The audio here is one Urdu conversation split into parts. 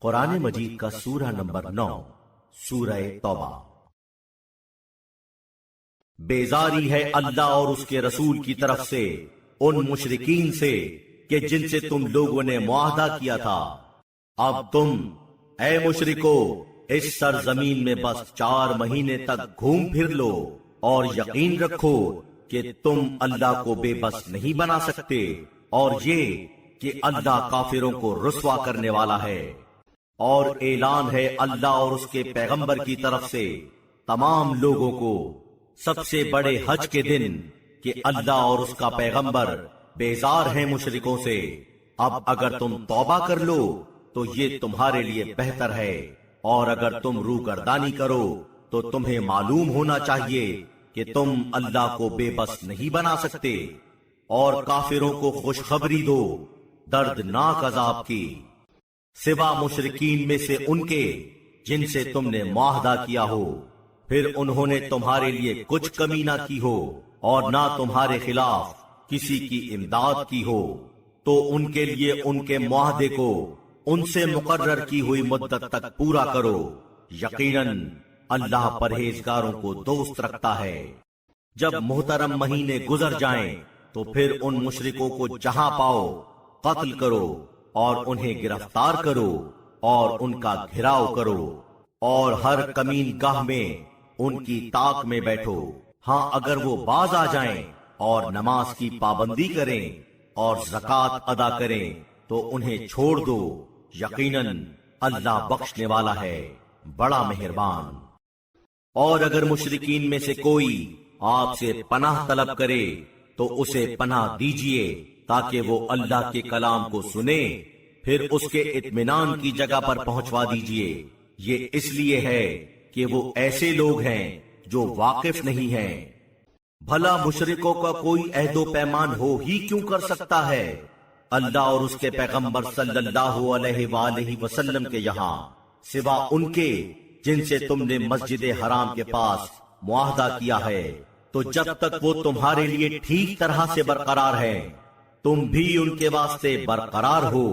قرآن مجید کا سورہ نمبر 9 سورہ توبہ۔ بیزاری ہے اللہ اور اس کے رسول کی طرف سے ان مشرکین سے کہ جن سے تم لوگوں نے معاہدہ کیا تھا۔ اب تم اے مشرکو اس سرزمین میں بس 4 مہینے تک گھوم پھر لو اور یقین رکھو کہ تم اللہ کو بے بس نہیں بنا سکتے، اور یہ کہ اللہ کافروں کو رسوا کرنے والا ہے۔ اور اعلان ہے اللہ اور اس کے پیغمبر کی طرف سے تمام لوگوں کو سب سے بڑے حج کے دن کہ اللہ اور اس کا پیغمبر بیزار ہیں مشرکوں سے۔ اب اگر تم توبہ کر لو تو یہ تمہارے لیے بہتر ہے، اور اگر تم روگردانی کرو تو تمہیں معلوم ہونا چاہیے کہ تم اللہ کو بے بس نہیں بنا سکتے، اور کافروں کو خوشخبری دو دردناک عذاب کی، سوا مشرکین میں سے ان کے جن سے تم نے معاہدہ کیا ہو، پھر انہوں نے تمہارے لیے کچھ کمی نہ کی ہو اور نہ تمہارے خلاف کسی کی امداد کی ہو، تو ان کے لیے ان کے معاہدے کو ان سے مقرر کی ہوئی مدت تک پورا کرو۔ یقیناً اللہ پرہیزگاروں کو دوست رکھتا ہے۔ جب محترم مہینے گزر جائیں تو پھر ان مشرکوں کو جہاں پاؤ قتل کرو اور انہیں گرفتار کرو اور ان کا گھراؤ کرو، اور ہر کمین گاہ میں ان کی طاق میں بیٹھو۔ ہاں اگر وہ باز آ جائیں اور نماز کی پابندی کریں اور زکوٰۃ ادا کریں تو انہیں چھوڑ دو، یقیناً اللہ بخشنے والا ہے، بڑا مہربان۔ اور اگر مشرکین میں سے کوئی آپ سے پناہ طلب کرے تو اسے پناہ دیجیے تاکہ وہ اللہ کے کلام کو سنے، پھر اس کے اطمینان کی جگہ پر پہنچوا دیجیے۔ یہ اس لیے ہے کہ وہ ایسے لوگ ہیں جو واقف نہیں ہیں۔ بھلا مشرکوں کا کوئی عہد و پیمان ہو ہی کیوں کر سکتا ہے اللہ اور اس کے پیغمبر صلی اللہ علیہ وآلہ وسلم کے یہاں، سوا ان کے جن سے تم نے مسجد حرام کے پاس معاہدہ کیا ہے۔ تو جب تک وہ تمہارے لیے ٹھیک طرح سے برقرار ہیں تم بھی ان کے واسطے برقرار ہو،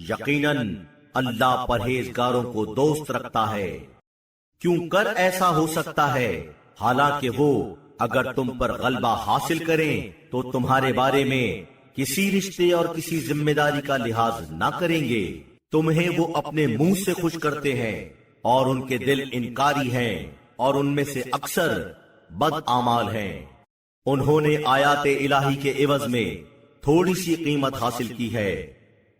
یقیناً اللہ پرہیزگاروں کو دوست رکھتا ہے۔ کیوں کر ایسا ہو سکتا ہے حالانکہ وہ اگر تم پر غلبہ حاصل کریں تو تمہارے بارے میں کسی رشتے اور کسی ذمہ داری کا لحاظ نہ کریں گے۔ تمہیں وہ اپنے منہ سے خوش کرتے ہیں اور ان کے دل انکاری ہیں، اور ان میں سے اکثر بد اعمال ہیں۔ انہوں نے آیات الہی کے عوض میں تھوڑی سی قیمت حاصل کی ہے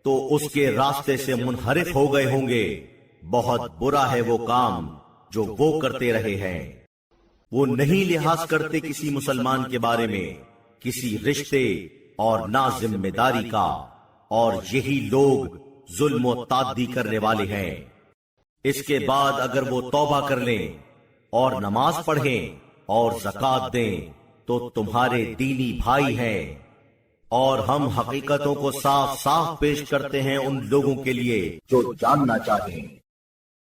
تو اس کے راستے سے منحرف ہو گئے ہوں گے۔ بہت برا ہے وہ کام جو وہ کرتے رہے ہیں۔ وہ نہیں لحاظ کرتے کسی مسلمان کے بارے میں کسی رشتے اور نہ ذمہ داری کا، اور یہی لوگ ظلم و تعدی کرنے والے ہیں۔ اس کے بعد اگر وہ توبہ کر لیں اور نماز پڑھیں اور زکوٰۃ دیں تو تمہارے دینی بھائی ہیں، اور ہم حقیقتوں کو صاف صاف پیش کرتے ہیں ان لوگوں کے لیے جو جاننا چاہیں۔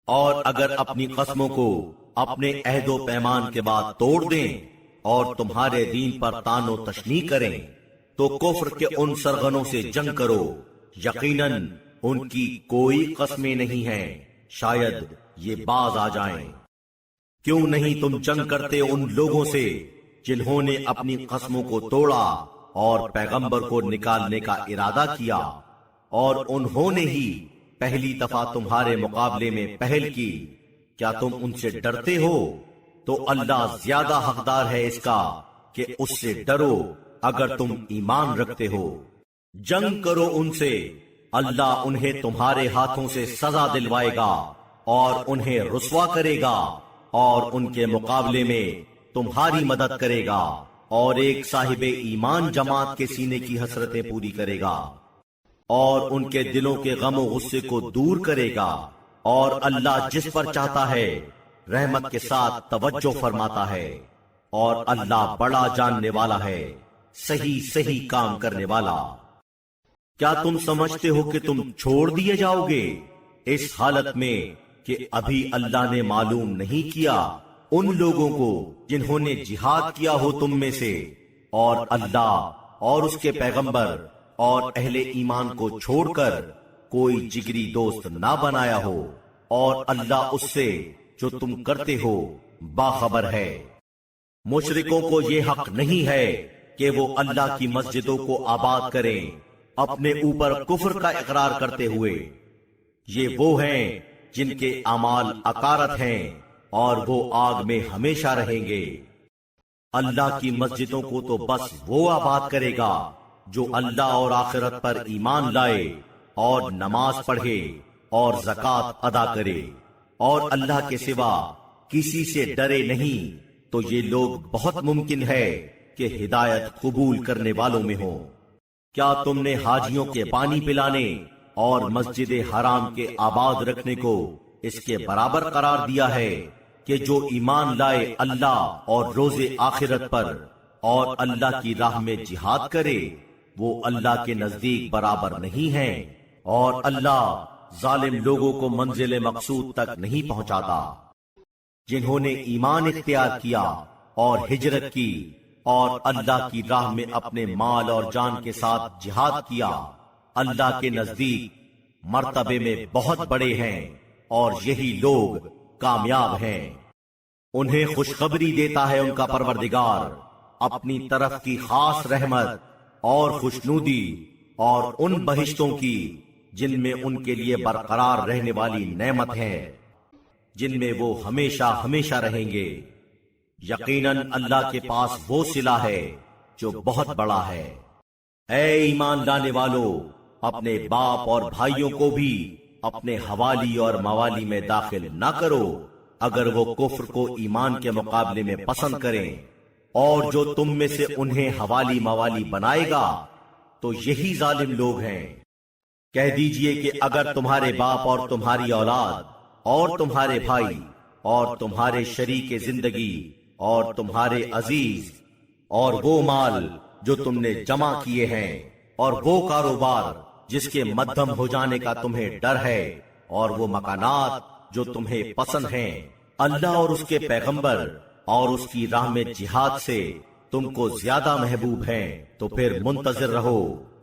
اور اگر اپنی قسموں کو اپنے عہد و پیمان کے بعد توڑ دیں اور تمہارے دین پر طعن و تشنیع کریں تو کفر کے ان سرغنوں سے جنگ کرو، یقیناً ان کی کوئی قسمیں نہیں ہیں، شاید یہ باز آ جائیں۔ کیوں نہیں تم جنگ کرتے ان لوگوں سے جنہوں نے اپنی قسموں کو توڑا اور پیغمبر کو نکالنے کا ارادہ کیا، اور انہوں نے ہی پہلی دفعہ تمہارے مقابلے میں پہل کی؟ کیا تم ان سے ڈرتے ہو؟ تو اللہ زیادہ حقدار ہے اس کا کہ اس سے ڈرو اگر تم ایمان رکھتے ہو۔ جنگ کرو ان سے، اللہ انہیں تمہارے ہاتھوں سے سزا دلوائے گا اور انہیں رسوا کرے گا، اور ان کے مقابلے میں تمہاری مدد کرے گا، اور ایک صاحب ایمان جماعت کے سینے کی حسرتیں پوری کرے گا، اور ان کے دلوں کے غم و غصے کو دور کرے گا، اور اللہ جس پر چاہتا ہے رحمت کے ساتھ توجہ فرماتا ہے، اور اللہ بڑا جاننے والا ہے، صحیح صحیح کام کرنے والا۔ کیا تم سمجھتے ہو کہ تم چھوڑ دیے جاؤ گے اس حالت میں کہ ابھی اللہ نے معلوم نہیں کیا ان لوگوں کو جنہوں نے جہاد کیا ہو تم میں سے، اور اللہ اور اس کے پیغمبر اور اہل ایمان کو چھوڑ کر کوئی جگری دوست نہ بنایا ہو، اور اللہ اس سے جو تم کرتے ہو باخبر ہے۔ مشرکوں کو یہ حق نہیں ہے کہ وہ اللہ کی مسجدوں کو آباد کریں اپنے اوپر کفر کا اقرار کرتے ہوئے۔ یہ وہ ہیں جن کے اعمال اکارت ہیں اور وہ آگ میں ہمیشہ رہیں گے۔ اللہ کی مسجدوں کو تو بس وہ آباد کرے گا جو اللہ اور آخرت پر ایمان لائے اور نماز پڑھے اور زکوٰۃ ادا کرے اور اللہ کے سوا کسی سے ڈرے نہیں، تو یہ لوگ بہت ممکن ہے کہ ہدایت قبول کرنے والوں میں ہوں۔ کیا تم نے حاجیوں کے پانی پلانے اور مسجد حرام کے آباد رکھنے کو اس کے برابر قرار دیا ہے کہ جو ایمان لائے اللہ اور روز آخرت پر اور اللہ کی راہ میں جہاد کرے وہ اللہ کے نزدیک برابر نہیں ہیں، اور اللہ ظالم لوگوں کو منزل مقصود تک نہیں پہنچاتا۔ جنہوں نے ایمان اختیار کیا اور ہجرت کی اور اللہ کی راہ میں اپنے مال اور جان کے ساتھ جہاد کیا، اللہ کے نزدیک مرتبے میں بہت بڑے ہیں اور یہی لوگ کامیاب ہیں۔ انہیں خوشخبری دیتا ہے ان کا پروردگار اپنی طرف کی خاص رحمت اور خوشنودی اور ان بہشتوں کی جن میں ان کے لیے برقرار رہنے والی نعمت ہے، جن میں وہ ہمیشہ ہمیشہ رہیں گے۔ یقیناً اللہ کے پاس وہ صلہ ہے جو بہت بڑا ہے۔ اے ایمان لانے والو، اپنے باپ اور بھائیوں کو بھی اپنے حوالی اور موالی میں داخل نہ کرو اگر وہ کفر کو ایمان کے مقابلے میں پسند کریں، اور جو تم میں سے انہیں حوالی موالی بنائے گا تو یہی ظالم لوگ ہیں۔ کہہ دیجئے کہ اگر تمہارے باپ اور تمہاری اولاد اور تمہارے بھائی اور تمہارے شریک زندگی اور تمہارے عزیز اور وہ مال جو تم نے جمع کیے ہیں اور وہ کاروبار جس کے مدھم ہو جانے کا تمہیں ڈر ہے اور وہ مکانات جو تمہیں پسند ہیں اللہ اور اس کے پیغمبر اور اس کی راہ میں جہاد سے تم کو زیادہ محبوب ہیں، تو پھر منتظر رہو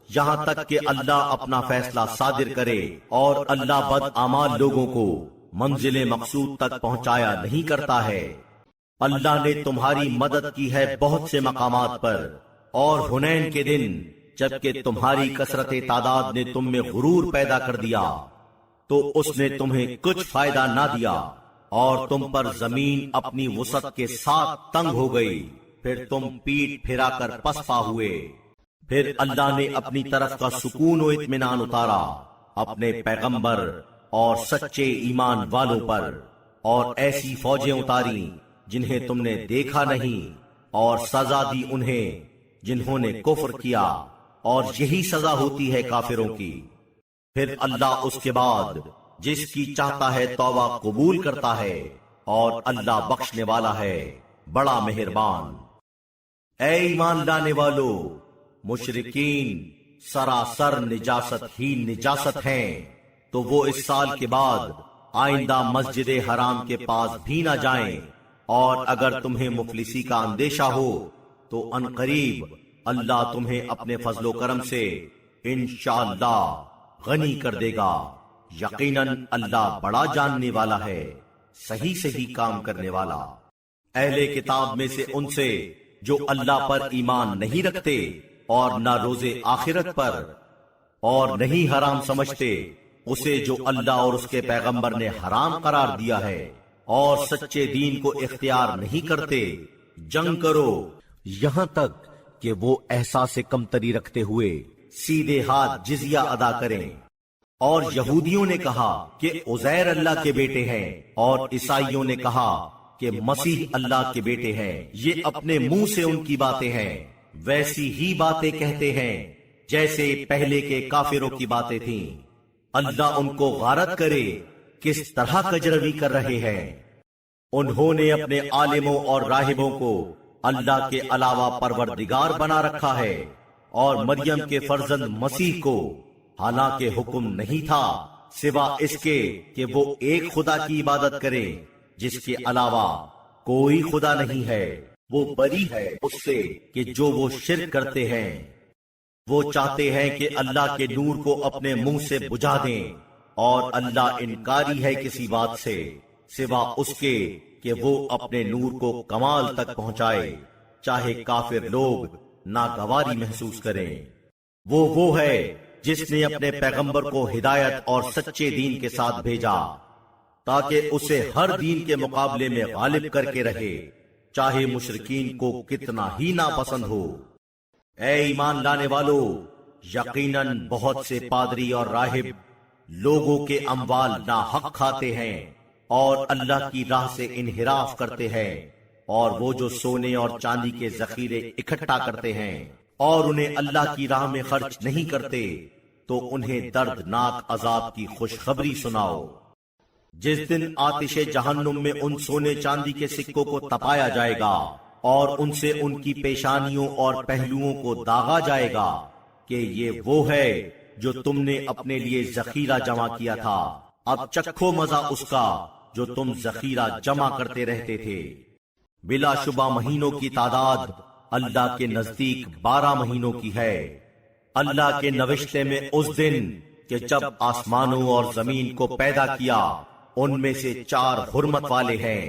یہاں تک کہ اللہ اپنا فیصلہ صادر کرے، اور اللہ بد اعمال لوگوں کو منزل مقصود تک پہنچایا نہیں کرتا ہے۔ اللہ نے تمہاری مدد کی ہے بہت سے مقامات پر، اور حنین کے دن جبکہ تمہاری کثرت تعداد نے تم میں غرور پیدا کر دیا تو اس نے تمہیں کچھ فائدہ نہ دیا، اور تم پر زمین اپنی وسعت کے ساتھ تنگ ہو گئی، پھر تم پیٹ پھرا کر پسپا ہوئے۔ پھر اللہ نے اپنی طرف کا سکون و اطمینان اتارا اپنے پیغمبر اور سچے ایمان والوں پر، اور ایسی فوجیں اتاری جنہیں تم نے دیکھا نہیں، اور سزا دی انہیں جنہوں نے کفر کیا، اور یہی سزا ہوتی ہے کافروں کی۔ پھر اللہ اس کے بعد جس کی چاہتا ہے توبہ قبول کرتا ہے، اور اللہ بخشنے والا ہے بڑا مہربان۔ اے ایمان لانے والو، مشرکین سراسر نجاست ہی نجاست ہیں، تو وہ اس سال کے بعد آئندہ مسجد حرام کے پاس بھی نہ جائیں، اور اگر تمہیں مفلسی کا اندیشہ ہو تو عنقریب اللہ تمہیں اپنے فضل و کرم سے انشاءاللہ غنی کر دے گا۔ یقیناً اللہ بڑا جاننے والا ہے، صحیح صحیح کام کرنے والا۔ اہل کتاب میں سے ان سے جو اللہ پر ایمان نہیں رکھتے اور نہ روز آخرت پر اور نہیں حرام سمجھتے اسے جو اللہ اور اس کے پیغمبر نے حرام قرار دیا ہے، اور سچے دین کو اختیار نہیں کرتے، جنگ کرو یہاں تک کہ وہ احساس کمتری رکھتے ہوئے سیدھے ہاتھ جزیہ ادا کریں۔ اور یہودیوں نے کہا کہ عزیر اللہ کے بیٹے ہیں، اور عیسائیوں نے کہا کہ مسیح اللہ کے بیٹے ہیں۔ یہ اپنے منہ سے ان کی باتیں ہیں، ویسی ہی باتیں کہتے ہیں جیسے پہلے کے کافروں کی باتیں تھیں۔ اللہ ان کو غارت کرے کس طرح کجروی کر رہے ہیں۔ انہوں نے اپنے عالموں اور راہبوں کو اللہ کے علاوہ پروردگار بنا رکھا ہے، اور مریم کے فرزند مسیح کو، حالانکہ حکم نہیں تھا سوا اس کے کہ وہ ایک خدا کی عبادت کریں جس کے علاوہ کوئی خدا نہیں ہے۔ وہ بری ہے اس سے کہ جو وہ شرک کرتے ہیں۔ وہ چاہتے ہیں کہ اللہ کے نور کو اپنے منہ سے بجھا دیں، اور اللہ انکاری ہے کسی بات سے سوا اس کے کہ وہ اپنے نور کو کمال تک پہنچائے، چاہے کافر لوگ ناگواری محسوس کریں۔ وہ ہے جس نے اپنے پیغمبر کو ہدایت اور سچے دین کے ساتھ بھیجا تاکہ اسے ہر دین کے مقابلے میں غالب کر کے رہے، چاہے مشرکین کو کتنا ہی ناپسند ہو۔ اے ایمان لانے والو، یقیناً بہت سے پادری اور راہب لوگوں کے اموال ناحق کھاتے ہیں اور اللہ کی راہ سے انحراف کرتے ہیں، اور وہ جو سونے اور چاندی کے ذخیرے اکٹھا کرتے ہیں اور انہیں اللہ کی راہ میں خرچ نہیں کرتے، تو انہیں دردناک عذاب کی خوشخبری سناؤ۔ جس دن آتش جہنم میں ان سونے چاندی کے سکوں کو تپایا جائے گا اور ان سے ان کی پیشانیوں اور پہلوؤں کو داغا جائے گا کہ یہ وہ ہے جو تم نے اپنے لیے ذخیرہ جمع کیا تھا، اب چکھو مزہ اس کا جو تم ذخیرہ جمع کرتے رہتے تھے۔ بلا شبہ مہینوں کی تعداد اللہ کے نزدیک 12 مہینوں کی ہے، اللہ کے نوشتے میں اس دن کہ جب آسمانوں اور زمین کو پیدا کیا ان میں سے 4 حرمت والے ہیں،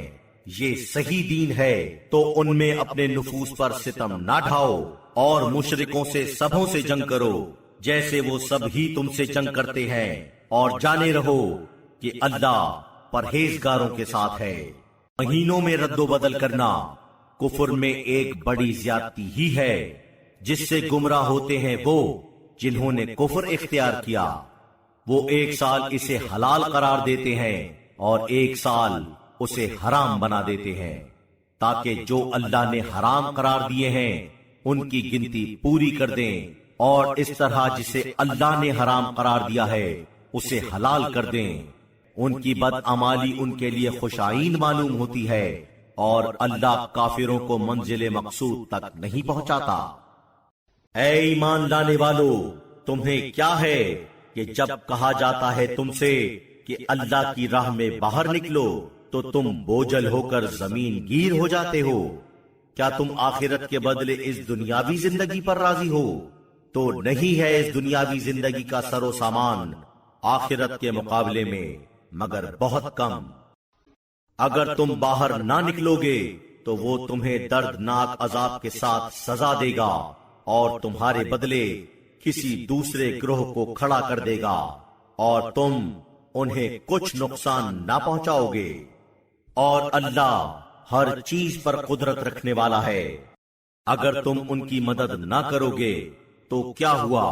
یہ صحیح دین ہے، تو ان میں اپنے نفوس پر ستم نہ ڈھاؤ اور مشرکوں سے سبوں سے جنگ کرو جیسے وہ سب ہی تم سے جنگ کرتے ہیں، اور جانے رہو کہ اللہ پرہیزگاروں کے ساتھ ہے۔ مہینوں میں رد و بدل کرنا کفر میں ایک بڑی زیادتی ہی ہے، جس سے گمراہ ہوتے ہیں وہ جنہوں نے کفر اختیار کیا۔ وہ 1 سال اسے حلال قرار دیتے ہیں اور 1 سال اسے حرام بنا دیتے ہیں، تاکہ جو اللہ نے حرام قرار دیے ہیں ان کی گنتی پوری کر دیں، اور اس طرح جسے اللہ نے حرام قرار دیا ہے اسے حلال کر دیں۔ ان کی بدعمالی ان کے لیے خوشائند معلوم ہوتی ہے، اور اللہ کافروں کو منزل مقصود تک نہیں پہنچاتا۔ اے ایمان لانے والو، تمہیں کیا ہے کہ جب کہا جاتا ہے تم سے کہ اللہ کی راہ میں باہر نکلو تو تم بوجھل ہو کر زمین گیر ہو جاتے ہو؟ کیا تم آخرت کے بدلے اس دنیاوی زندگی پر راضی ہو؟ تو نہیں ہے اس دنیاوی زندگی کا سر و سامان آخرت کے مقابلے میں مگر بہت کم۔ اگر تم باہر نہ نکلو گے تو وہ تمہیں دردناک عذاب کے ساتھ سزا دے گا اور تمہارے بدلے کسی دوسرے گروہ کو کھڑا کر دے گا، اور تم انہیں کچھ نقصان نہ پہنچاؤ گے، اور اللہ ہر چیز پر قدرت رکھنے والا ہے۔ اگر تم ان کی مدد نہ کرو گے تو کیا ہوا؟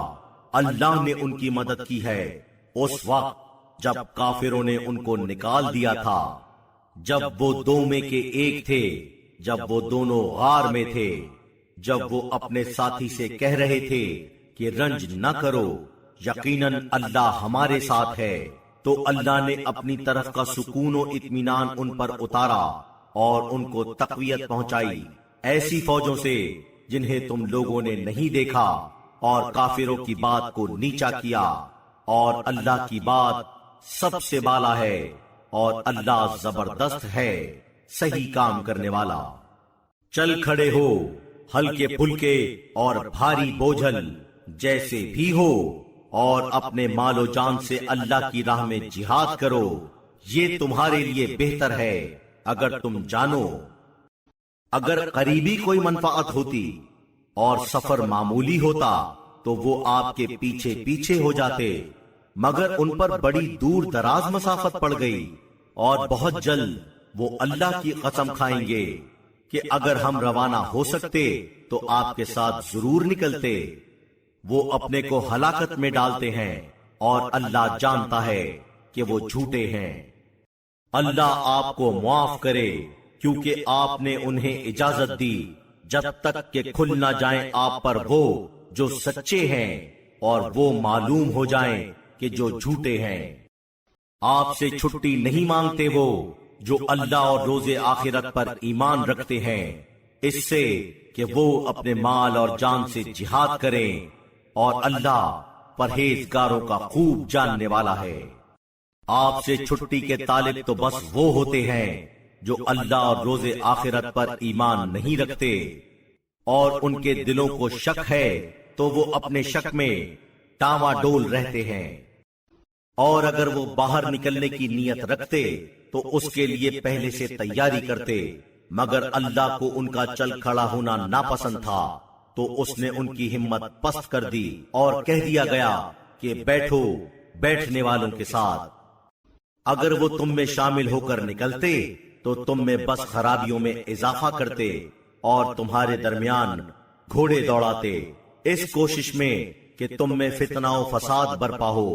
اللہ نے ان کی مدد کی ہے اس وقت جب کافروں نے ان کو نکال دیا تھا، جب وہ 2 میں کے 1 تھے، جب وہ دونوں غار میں تھے، جب وہ اپنے ساتھی سے کہہ رہے تھے کہ رنج نہ کرو، یقیناً اللہ ہمارے ساتھ ہے، تو اللہ نے اپنی طرف کا سکون و اطمینان ان پر اتارا اور ان کو تقویت پہنچائی ایسی فوجوں سے جنہیں تم لوگوں نے نہیں دیکھا، اور کافروں کی بات کو نیچا کیا، اور اللہ کی بات سب سے بالا ہے، اور اللہ زبردست ہے، صحیح کام کرنے والا۔ چل کھڑے ہو، ہلکے پھلکے اور بھاری بوجھل جیسے بھی ہو، اور اپنے مال و جان سے اللہ کی راہ میں جہاد کرو، یہ تمہارے لیے بہتر ہے اگر تم جانو۔ اگر قریبی کوئی منفعت ہوتی اور سفر معمولی ہوتا تو وہ آپ کے پیچھے پیچھے ہو جاتے، مگر ان پر بڑی دور دراز مسافت پڑ گئی، اور بہت جلد وہ اللہ کی قسم کھائیں گے کہ اگر ہم روانہ ہو سکتے تو آپ کے ساتھ ضرور نکلتے۔ وہ اپنے کو ہلاکت میں ڈالتے ہیں اور اللہ جانتا ہے کہ وہ جھوٹے ہیں۔ اللہ آپ کو معاف کرے، کیونکہ آپ نے انہیں اجازت دی جب تک کہ کھل نہ جائیں آپ پر وہ جو سچے ہیں اور وہ معلوم ہو جائیں کہ جو جھوٹے ہیں۔ آپ سے چھٹی نہیں مانگتے وہ جو اللہ اور روز آخرت پر ایمان رکھتے ہیں، اس سے کہ وہ اپنے مال اور جان سے جہاد کریں، اور اللہ پرہیزگاروں کا خوب جاننے والا ہے۔ آپ سے چھٹی کے طالب تو بس وہ ہوتے ہیں جو اللہ اور روز آخرت پر ایمان نہیں رکھتے، اور ان کے دلوں کو شک ہے تو وہ اپنے شک میں ڈاواڈول رہتے ہیں، اور اگر وہ باہر نکلنے کی نیت رکھتے تو اس کے لیے پہلے سے تیاری کرتے، مگر اللہ کو ان کا چل کھڑا ہونا ناپسند تھا تو اس نے ان کی ہمت پست کر دی اور کہہ دیا گیا کہ بیٹھو بیٹھنے والوں کے ساتھ۔ اگر وہ تم میں شامل ہو کر نکلتے تو تم میں بس خرابیوں میں اضافہ کرتے اور تمہارے درمیان گھوڑے دوڑاتے، اس کوشش میں کہ تم میں فتنہ و فساد برپا ہو،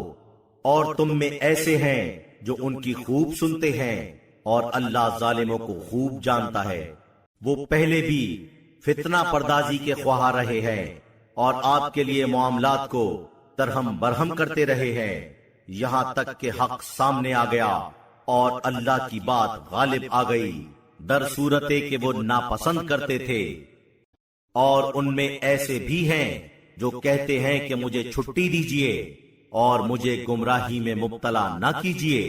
اور تم میں ایسے ہیں جو ان کی خوب سنتے ہیں، اور اللہ ظالموں کو خوب جانتا ہے۔ وہ پہلے بھی فتنہ پردازی کے خواہاں رہے ہیں اور آپ کے لیے معاملات کو درہم برہم کرتے رہے ہیں، یہاں تک کہ حق سامنے آ گیا اور اللہ کی بات غالب آ گئی، در صورتے کہ وہ ناپسند کرتے تھے۔ اور ان میں ایسے بھی ہیں جو کہتے ہیں کہ مجھے چھٹی دیجیے اور مجھے گمراہی میں مبتلا نہ کیجیے،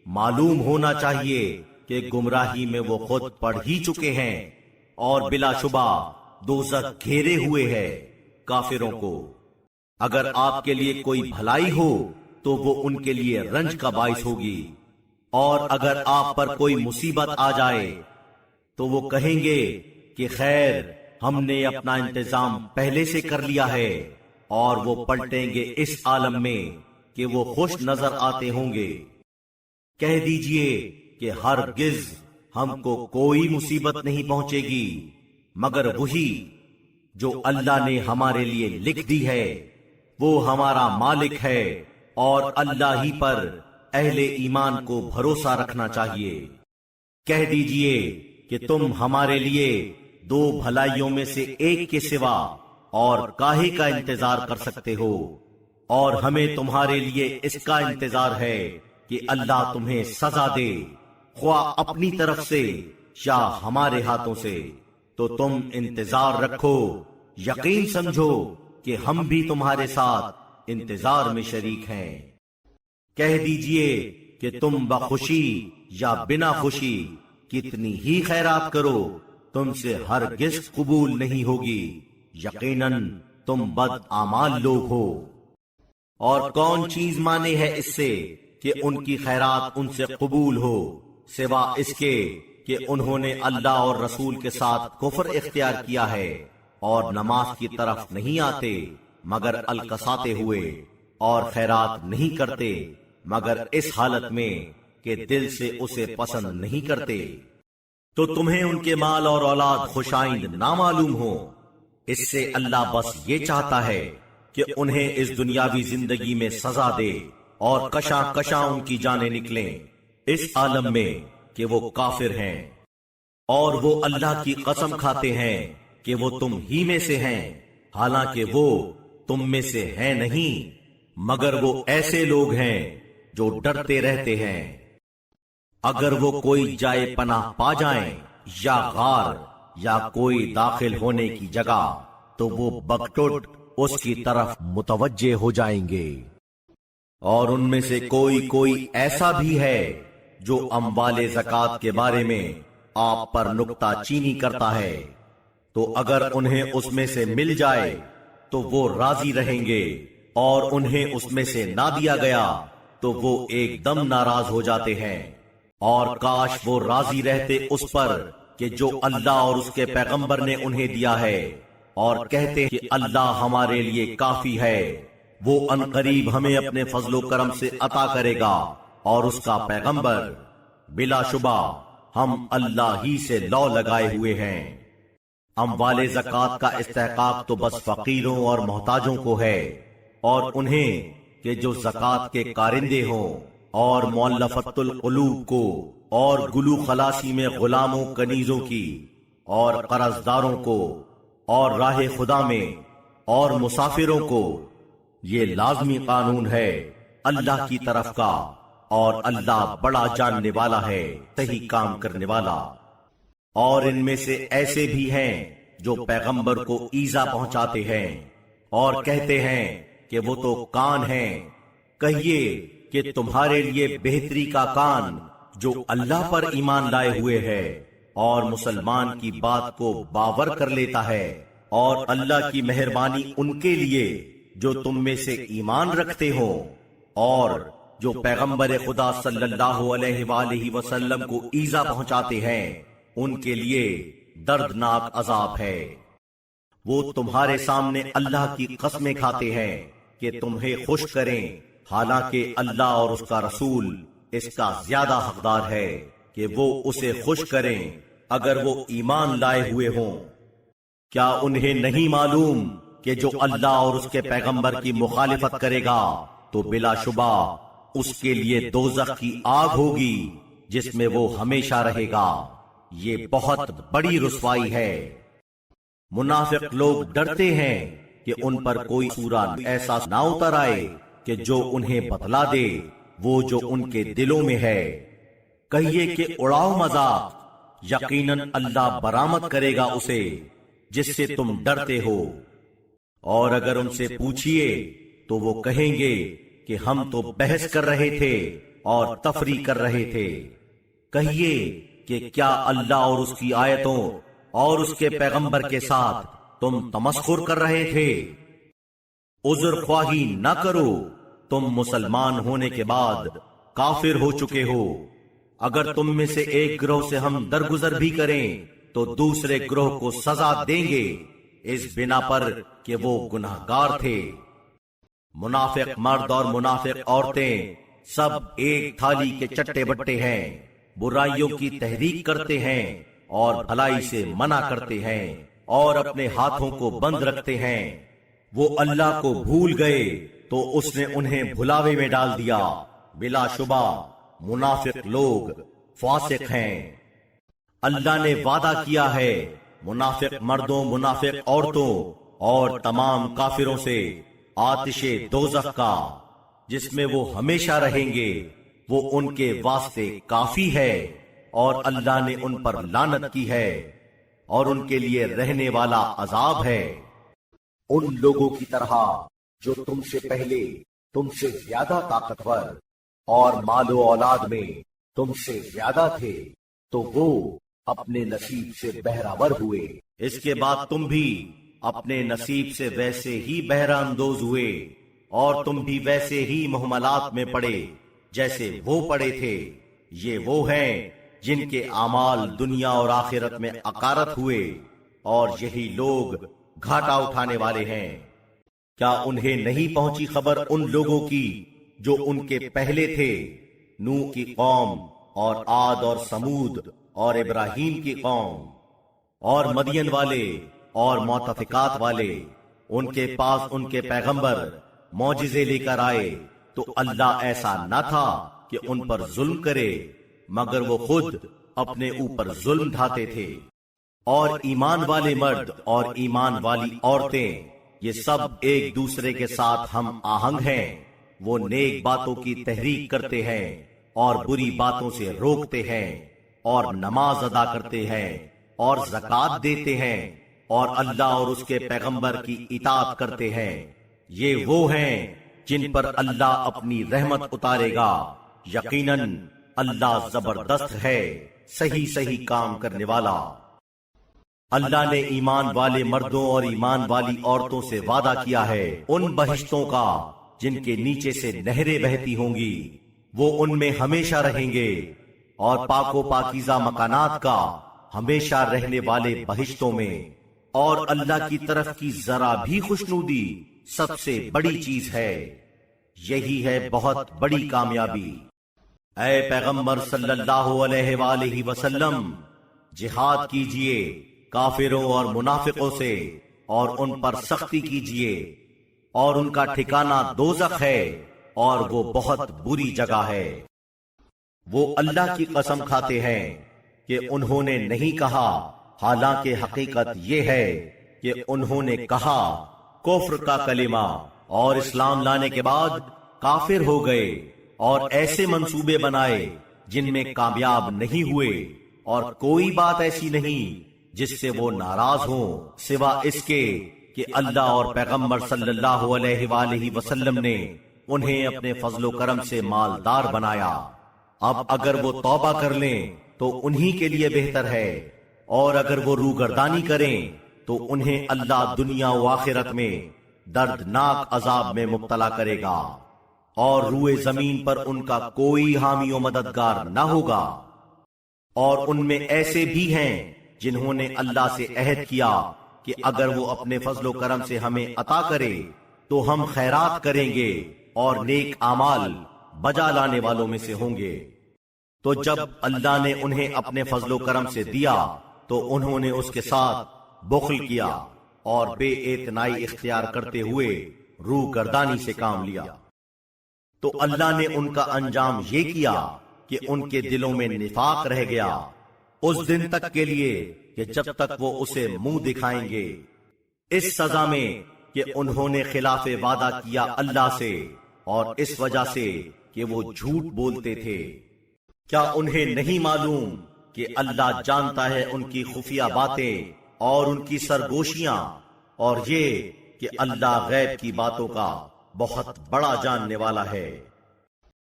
معلوم ہونا چاہیے کہ گمراہی میں وہ خود پڑ ہی چکے ہیں، اور بلا شبہ دوزخ گھیرے ہوئے ہے کافروں کو۔ اگر آپ کے لیے کوئی بھلائی ہو تو وہ ان کے لیے رنج کا باعث ہوگی، اور اگر آپ پر کوئی مصیبت آ جائے تو وہ کہیں گے کہ خیر ہم نے اپنا انتظام پہلے سے کر لیا ہے، اور وہ پلٹیں گے اس عالم میں کہ وہ خوش نظر آتے ہوں گے۔ کہہ دیجئے کہ ہرگز ہم کو کوئی مصیبت نہیں پہنچے گی مگر وہی جو اللہ نے ہمارے لیے لکھ دی ہے، وہ ہمارا مالک ہے، اور اللہ ہی پر اہل ایمان کو بھروسہ رکھنا چاہیے۔ کہہ دیجئے کہ تم ہمارے لیے دو بھلائیوں میں سے ایک کے سوا اور کاہے کا انتظار کر سکتے ہو، اور ہمیں تمہارے لیے اس کا انتظار ہے کہ اللہ تمہیں سزا دے، خواہ اپنی طرف سے یا ہمارے ہاتھوں سے، تو تم انتظار رکھو، یقین سمجھو کہ ہم بھی تمہارے ساتھ انتظار میں شریک ہیں۔ کہہ دیجئے کہ تم بخوشی یا بنا خوشی کتنی ہی خیرات کرو تم سے ہرگز قبول نہیں ہوگی، یقیناً تم بد اعمال لوگ ہو۔ اور کون چیز مانے ہے اس سے کہ ان کی خیرات ان سے قبول ہو، سوا اس کے کہ انہوں نے اللہ اور رسول کے ساتھ کفر اختیار کیا ہے اور نماز کی طرف نہیں آتے مگر الکساتے ہوئے، اور خیرات نہیں کرتے مگر اس حالت میں کہ دل سے اسے پسند نہیں کرتے، تو تمہیں ان کے مال اور اولاد خوش آئند نہ معلوم ہو۔ اس سے اللہ بس یہ چاہتا ہے کہ انہیں اس دنیاوی زندگی میں سزا دے اور کشاں کشاں ان کی جانیں نکلیں اس عالم میں کہ وہ کافر ہیں، اور وہ اللہ کی قسم کھاتے ہیں کہ وہ تم ہی میں سے ہیں، حالانکہ وہ تم میں سے ہیں نہیں، مگر وہ ایسے لوگ ہیں جو ڈرتے رہتے ہیں۔ اگر وہ کوئی جائے پناہ پا جائیں یا غار یا کوئی داخل ہونے کی جگہ تو وہ بگٹوٹ اس کی طرف متوجہ ہو جائیں گے۔ اور ان میں سے کوئی ایسا بھی ہے جو اموال زکوٰۃ کے بارے میں آپ پر نکتہ چینی کرتا ہے، تو اگر انہیں اس میں سے مل جائے تو وہ راضی رہیں گے، اور انہیں اس میں سے نہ دیا گیا تو وہ ایک دم ناراض ہو جاتے ہیں، اور کاش وہ راضی رہتے اس پر کہ جو اللہ اور اس کے پیغمبر نے انہیں دیا ہے، اور کہتے کہ اللہ ہمارے لیے کافی ہے، وہ عنقریب ہمیں اپنے فضل و کرم سے عطا کرے گا اور اس کا پیغمبر، بلا شبہ ہم اللہ ہی سے لو لگائے ہوئے ہیں۔ اموال زکوٰۃ کا استحقاق تو بس فقیروں اور محتاجوں کو ہے، اور انہیں کہ جو زکوٰۃ کے کارندے ہوں، اور مؤلفۃ القلوب کو، اور گلو خلاصی میں غلاموں کنیزوں کی، اور قرض داروں کو، اور راہ خدا میں، اور مسافروں کو۔ یہ لازمی قانون ہے اللہ کی طرف کا، اور اللہ بڑا جاننے والا ہے، صحیح کام کرنے والا۔ اور ان میں سے ایسے بھی ہیں جو پیغمبر کو ایذا پہنچاتے ہیں اور کہتے ہیں کہ وہ تو کان ہیں۔ کہیے کہ تمہارے لیے بہتری کا کان جو اللہ پر ایمان لائے ہوئے ہے اور مسلمان کی بات کو باور کر لیتا ہے اور اللہ کی مہربانی ان کے لیے جو تم میں سے ایمان رکھتے ہوں اور جو پیغمبر خدا صلی اللہ علیہ وآلہ وسلم کو ایذا پہنچاتے ہیں ان کے لیے دردناک عذاب ہے۔ وہ تمہارے سامنے اللہ کی قسمیں کھاتے ہیں کہ تمہیں خوش کریں، حالانکہ اللہ اور اس کا رسول اس کا زیادہ حقدار ہے کہ وہ اسے خوش کریں اگر وہ ایمان لائے ہوئے ہوں۔ کیا انہیں نہیں معلوم کہ جو اللہ اور اس کے پیغمبر کی مخالفت کرے گا تو بلا شبہ اس کے لیے دوزخ کی آگ ہوگی جس میں وہ ہمیشہ رہے گا، یہ بہت بڑی رسوائی ہے۔ منافق لوگ ڈرتے ہیں کہ ان پر کوئی سورہ ایسا نہ اتر آئے کہ جو انہیں بتلا دے وہ جو ان کے دلوں میں ہے۔ کہیے کہ اڑاؤ مذاق، یقیناً اللہ برآمد کرے گا اسے جس سے تم ڈرتے ہو۔ اور اگر ان سے پوچھئے تو وہ کہیں گے کہ ہم تو بحث کر رہے تھے اور تفریح کر رہے تھے۔ کہیے کہ کیا اللہ اور اس کی آیتوں اور اس کے پیغمبر کے ساتھ تم تمسخر کر رہے تھے؟ عذر خواہی نہ کرو، تم مسلمان ہونے کے بعد کافر ہو چکے ہو۔ اگر تم میں سے ایک گروہ سے ہم درگزر بھی کریں تو دوسرے گروہ کو سزا دیں گے اس بنا پر کہ وہ گناہگار تھے۔ منافق مرد اور منافق عورتیں سب ایک تھالی کے چٹے بٹے ہیں، برائیوں کی تحریک کرتے ہیں اور بھلائی سے منع کرتے ہیں اور اپنے ہاتھوں کو بند رکھتے ہیں۔ وہ اللہ کو بھول گئے تو اس نے انہیں بھلاوے میں ڈال دیا، بلا شبہ منافق لوگ فاسق ہیں۔ اللہ نے وعدہ کیا ہے منافق مردوں، منافق عورتوں اور تمام کافروں سے آتش دوزخ کا جس میں وہ ہمیشہ رہیں گے، وہ ان کے واسطے کافی ہے، اور اللہ نے ان پر لعنت کی ہے اور ان کے لیے رہنے والا عذاب ہے۔ ان لوگوں کی طرح جو تم سے پہلے تم سے زیادہ طاقتور اور مال و اولاد میں تم سے زیادہ تھے تو وہ اپنے نصیب سے بہرہ ور ہوئے، اس کے بعد تم بھی اپنے نصیب سے ویسے ہی بہرہ اندوز ہوئے، اور تم بھی ویسے ہی مہملات میں پڑے جیسے وہ پڑے تھے۔ یہ وہ ہیں جن کے اعمال دنیا اور آخرت میں عقارت ہوئے، اور یہی لوگ گھاٹا اٹھانے والے ہیں۔ کیا انہیں نہیں پہنچی خبر ان لوگوں کی جو ان کے پہلے تھے، نوح کی قوم اور عاد اور سمود اور ابراہیم کی قوم اور مدین والے اور معتفقات والے؟ ان کے پاس ان کے پیغمبر معجزے لے کر آئے تو اللہ ایسا نہ تھا کہ ان پر ظلم کرے، مگر وہ خود اپنے اوپر ظلم ڈھاتے تھے۔ اور ایمان والے مرد اور ایمان والی عورتیں یہ سب ایک دوسرے کے ساتھ ہم آہنگ ہیں، وہ نیک باتوں کی تحریک کرتے ہیں اور بری باتوں سے روکتے ہیں، اور نماز ادا کرتے ہیں اور زکوٰۃ دیتے ہیں، اور اللہ اور اس کے پیغمبر کی اطاعت کرتے ہیں۔ یہ وہ ہیں جن پر اللہ اپنی رحمت اتارے گا، یقیناً اللہ زبردست ہے، صحیح صحیح کام کرنے والا۔ اللہ نے ایمان والے مردوں اور ایمان والی عورتوں سے وعدہ کیا ہے ان بہشتوں کا جن کے نیچے سے نہریں بہتی ہوں گی، وہ ان میں ہمیشہ رہیں گے، اور پاک و پاکیزہ مکانات کا ہمیشہ رہنے والے بہشتوں میں، اور اللہ کی طرف کی ذرا بھی خوشنودی سب سے بڑی چیز ہے۔ یہی ہے بہت بڑی کامیابی۔ اے پیغمبر صلی اللہ علیہ وآلہ وسلم، جہاد کیجئے کافروں اور منافقوں سے اور ان پر سختی کیجئے، اور ان کا ٹھکانہ دوزخ ہے اور وہ بہت بری جگہ ہے۔ وہ اللہ کی قسم کھاتے ہیں کہ انہوں نے نہیں کہا، حالانکہ حقیقت یہ ہے کہ انہوں نے کہا کفر کا کلمہ اور اسلام لانے کے بعد کافر ہو گئے، اور ایسے منصوبے بنائے جن میں کامیاب نہیں ہوئے، اور کوئی بات ایسی نہیں جس سے وہ ناراض ہوں سوا اس کے کہ اللہ اور پیغمبر صلی اللہ علیہ وآلہ وسلم نے انہیں اپنے فضل و کرم سے مالدار بنایا۔ اب اگر وہ توبہ کر لیں تو انہی کے لیے بہتر ہے، اور اگر وہ روگردانی کریں تو انہیں اللہ دنیا و آخرت میں دردناک عذاب میں مبتلا کرے گا، اور روئے زمین پر ان کا کوئی حامی و مددگار نہ ہوگا۔ اور ان میں ایسے بھی ہیں جنہوں نے اللہ سے عہد کیا کہ اگر وہ اپنے فضل و کرم سے ہمیں عطا کرے تو ہم خیرات کریں گے اور نیک اعمال بجا لانے والوں میں سے ہوں گے۔ تو جب اللہ نے انہیں اپنے فضل و کرم سے دیا تو انہوں نے اس کے ساتھ بخل کیا اور بے اعتنائی اختیار کرتے ہوئے روح گردانی سے کام لیا، تو اللہ نے ان کا انجام یہ کیا کہ ان کے دلوں میں نفاق رہ گیا اس دن تک کے لیے کہ جب تک وہ اسے منہ دکھائیں گے، اس سزا میں کہ انہوں نے خلاف وعدہ کیا اللہ سے، اور اس وجہ سے کہ وہ جھوٹ بولتے تھے۔ کیا انہیں نہیں معلوم کہ اللہ جانتا ہے ان کی خفیہ باتیں اور ان کی سرگوشیاں، اور یہ کہ اللہ غیب کی باتوں کا بہت بڑا جاننے والا ہے۔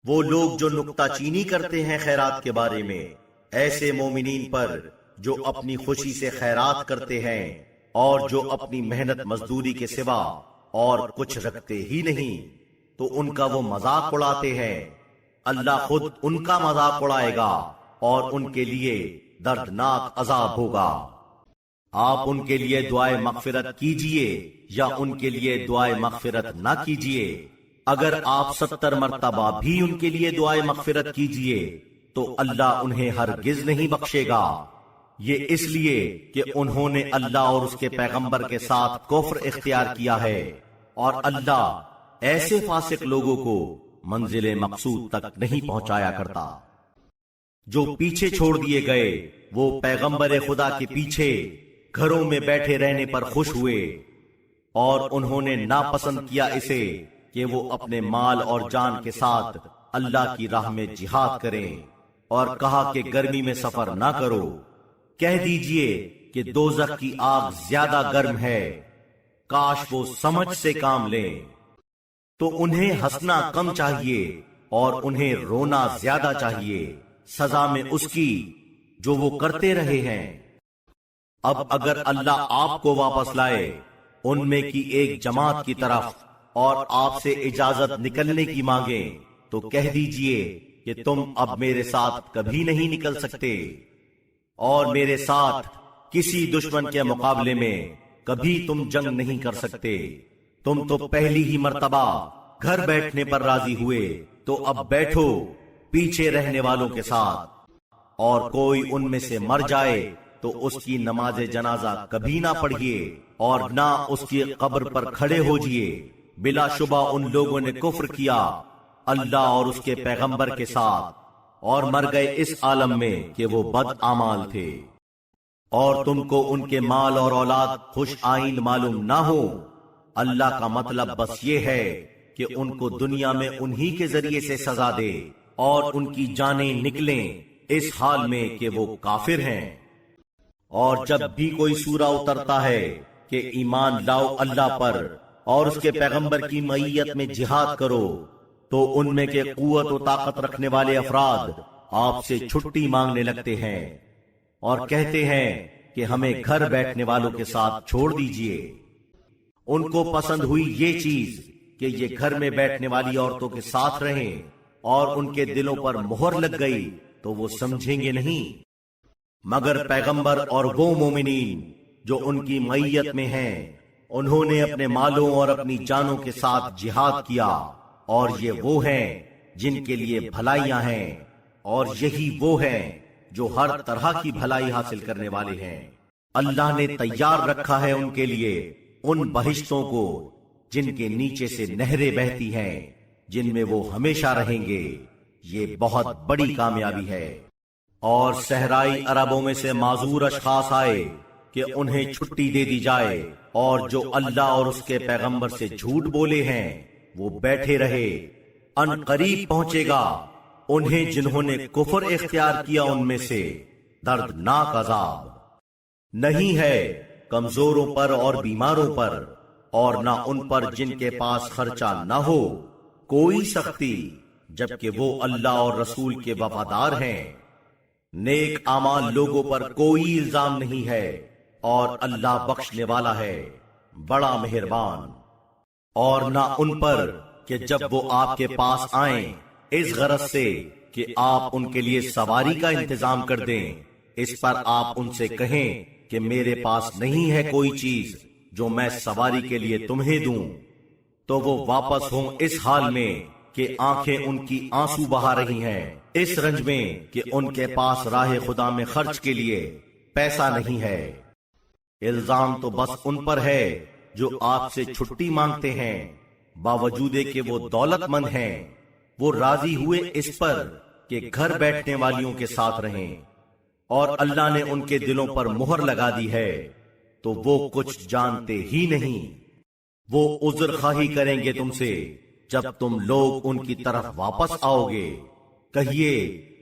وہ لوگ جو نکتہ چینی کرتے ہیں خیرات کے بارے میں، ایسے مومنین پر جو اپنی خوشی سے خیرات کرتے ہیں اور جو اپنی محنت مزدوری کے سوا اور کچھ رکھتے ہی نہیں، تو ان کا وہ مذاق اڑاتے ہیں، اللہ خود ان کا مذاق اڑائے گا اور ان کے لیے دردناک عذاب ہوگا۔ آپ ان کے لیے دعائے مغفرت کیجئے یا ان کے لیے دعائے مغفرت نہ کیجئے، اگر آپ 70 مرتبہ بھی ان کے لیے دعائے مغفرت کیجئے تو اللہ انہیں ہرگز نہیں بخشے گا، یہ اس لیے کہ انہوں نے اللہ اور اس کے پیغمبر کے ساتھ کفر اختیار کیا ہے، اور اللہ ایسے فاسق لوگوں کو منزل مقصود تک نہیں پہنچایا کرتا۔ جو پیچھے چھوڑ دیے گئے وہ پیغمبر خدا کے پیچھے گھروں میں بیٹھے رہنے پر خوش ہوئے، اور انہوں نے ناپسند کیا اسے کہ وہ اپنے مال اور جان کے ساتھ اللہ کی راہ میں جہاد کریں، اور کہا کہ گرمی میں سفر نہ کرو۔ کہہ دیجئے کہ دوزخ کی آگ زیادہ گرم ہے، کاش وہ سمجھ سے کام لیں۔ تو انہیں ہنسنا کم چاہیے اور انہیں رونا زیادہ چاہیے سزا میں اس کی جو وہ کرتے رہے ہیں۔ اب اگر اللہ آپ کو واپس لائے ان میں کی ایک جماعت کی طرف اور آپ سے اجازت نکلنے کی مانگے تو کہہ دیجئے کہ تم اب میرے ساتھ کبھی نہیں نکل سکتے، اور میرے ساتھ کسی دشمن کے مقابلے میں کبھی تم جنگ نہیں کر سکتے۔ تم تو پہلی ہی مرتبہ گھر بیٹھنے پر راضی ہوئے، تو اب بیٹھو پیچھے رہنے والوں کے ساتھ، اور کوئی ان میں سے مر جائے تو اس کی نماز جنازہ کبھی نہ پڑھیے اور نہ اس کی قبر پر کھڑے ہو جئے۔ بلا شبہ ان لوگوں نے کفر کیا اللہ اور اس کے پیغمبر کے ساتھ، اور مر گئے اس عالم میں کہ وہ بد اعمال تھے۔ اور تم کو ان کے مال اور اولاد خوش آئند معلوم نہ ہو، اللہ کا مطلب بس یہ ہے کہ ان کو دنیا میں انہی کے ذریعے سے سزا دے اور ان کی جانیں نکلیں اس حال میں کہ وہ کافر ہیں۔ اور جب بھی کوئی سورہ اترتا ہے کہ ایمان لاؤ اللہ پر اور اس کے پیغمبر کی معیت میں جہاد کرو، تو ان میں کے قوت و طاقت رکھنے والے افراد آپ سے چھٹی مانگنے لگتے ہیں اور کہتے ہیں کہ ہمیں گھر بیٹھنے والوں کے ساتھ چھوڑ دیجئے۔ ان کو پسند ہوئی یہ چیز کہ یہ گھر میں بیٹھنے والی عورتوں کے ساتھ رہیں، اور ان کے دلوں پر مہر لگ گئی تو وہ سمجھیں گے نہیں، مگر پیغمبر اور وہ مومنین جو ان کی معیت میں ہیں انہوں نے اپنے مالوں اور اپنی جانوں کے ساتھ جہاد کیا، اور یہ وہ ہیں جن کے لیے بھلائیاں ہیں، اور یہی وہ ہیں جو ہر طرح کی بھلائی حاصل کرنے والے ہیں۔ اللہ نے تیار رکھا ہے ان کے لیے ان بہشتوں کو جن کے نیچے سے نہریں بہتی ہیں، جن میں وہ ہمیشہ رہیں گے، یہ بہت بڑی کامیابی ہے۔ اور صحرائی عربوں میں سے معذور اشخاص آئے کہ انہیں چھٹی دے دی جائے، اور جو اللہ اور اس کے پیغمبر سے جھوٹ بولے ہیں وہ بیٹھے رہے، ان قریب پہنچے گا انہیں جنہوں نے کفر اختیار کیا ان میں سے دردناک عذاب۔ نہیں ہے کمزوروں پر اور بیماروں پر، اور نہ ان پر جن کے پاس خرچہ نہ ہو، کوئی سختی، جبکہ وہ اللہ اور رسول کے وفادار ہیں۔ نیک اعمال لوگوں پر کوئی الزام نہیں ہے، اور اللہ بخشنے والا ہے بڑا مہربان۔ اور نہ ان پر کہ جب وہ آپ کے پاس آئیں اس غرض سے کہ آپ ان کے لیے سواری کا انتظام کر دیں، اس پر آپ ان سے کہیں کہ میرے پاس نہیں ہے کوئی چیز جو میں سواری کے لیے تمہیں دوں، تو وہ واپس ہوں اس حال میں کہ آنکھیں ان کی آنسو بہا رہی ہیں، اس رنج میں کہ ان کے پاس راہ خدا میں خرچ کے لیے پیسہ نہیں ہے۔ الزام تو بس ان پر ہے جو آپ سے چھٹی مانگتے ہیں، باوجود کہ وہ دولت مند ہیں۔ وہ راضی ہوئے اس پر کہ گھر بیٹھنے والیوں کے ساتھ رہیں، اور اللہ نے ان کے دلوں پر مہر لگا دی ہے تو وہ کچھ جانتے ہی نہیں۔ وہ عذر خواہی کریں گے تم سے جب تم لوگ ان کی طرف واپس آؤ گے، کہیے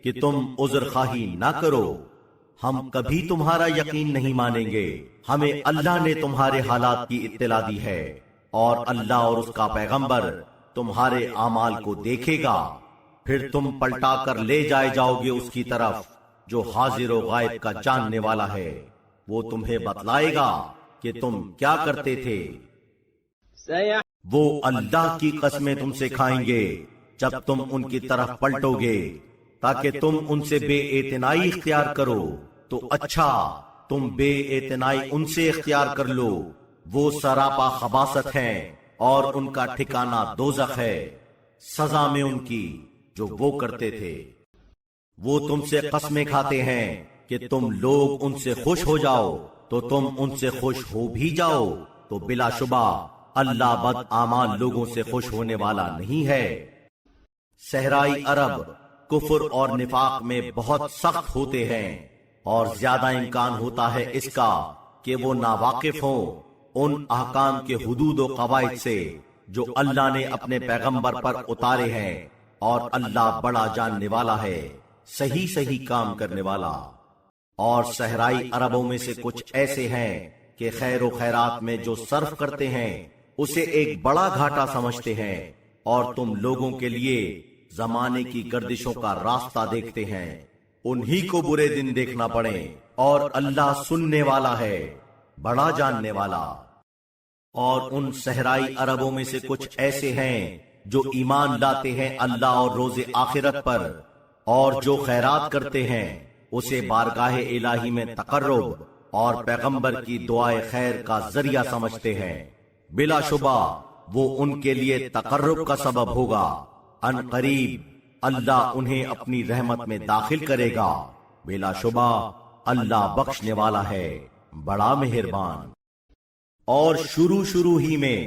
کہ تم عذر خواہی نہ کرو، ہم کبھی تمہارا یقین نہیں مانیں گے، ہمیں اللہ نے تمہارے حالات کی اطلاع دی ہے، اور اللہ اور اس کا پیغمبر تمہارے اعمال کو دیکھے گا، پھر تم پلٹا کر لے جائے جاؤ گے اس کی طرف جو حاضر و غائب کا جاننے والا ہے، وہ تمہیں بتلائے گا کہ تم کیا کرتے تھے۔ وہ اللہ کی قسمیں تم سے کھائیں گے جب تم ان کی طرف پلٹو گے تاکہ تم ان سے بے اعتنائی اختیار کرو، تو اچھا تم بے اعتنائی ان سے اختیار کر لو، وہ سراپا خباثت ہیں اور ان کا ٹھکانہ دوزخ ہے، سزا میں ان کی جو وہ کرتے تھے۔ وہ تم سے قسمیں کھاتے ہیں کہ تم لوگ ان سے خوش ہو جاؤ، تو تم ان سے خوش ہو بھی جاؤ، تو بلا شبہ اللہ بد اعمال لوگوں سے خوش ہونے والا نہیں ہے۔ صحرائی عرب کفر اور نفاق میں بہت سخت ہوتے ہیں، اور زیادہ امکان ہوتا ہے اس کا کہ وہ ناواقف ہوں ان احکام کے حدود و قواعد سے جو اللہ نے اپنے پیغمبر پر اتارے ہیں، اور اللہ بڑا جاننے والا ہے، صحیح صحیح کام کرنے والا۔ اور صحرائی عربوں میں سے کچھ ایسے ہیں کہ خیر و خیرات میں جو صرف کرتے ہیں اسے ایک بڑا گھاٹا سمجھتے ہیں، اور تم لوگوں کے لیے زمانے کی گردشوں کا راستہ دیکھتے ہیں، انہی کو برے دن دیکھنا پڑے، اور اللہ سننے والا ہے بڑا جاننے والا۔ اور ان صحرائی عربوں میں سے کچھ ایسے ہیں جو ایمان لاتے ہیں اللہ اور روز آخرت پر، اور جو خیرات کرتے ہیں اسے بارگاہ الہی میں تقرب اور پیغمبر کی دعائے خیر کا ذریعہ سمجھتے ہیں، بلا شبہ وہ ان کے لیے تقرب کا سبب ہوگا، ان قریب اللہ انہیں اپنی رحمت میں داخل کرے گا، بلا شبہ اللہ بخشنے والا ہے بڑا مہربان۔ اور شروع ہی میں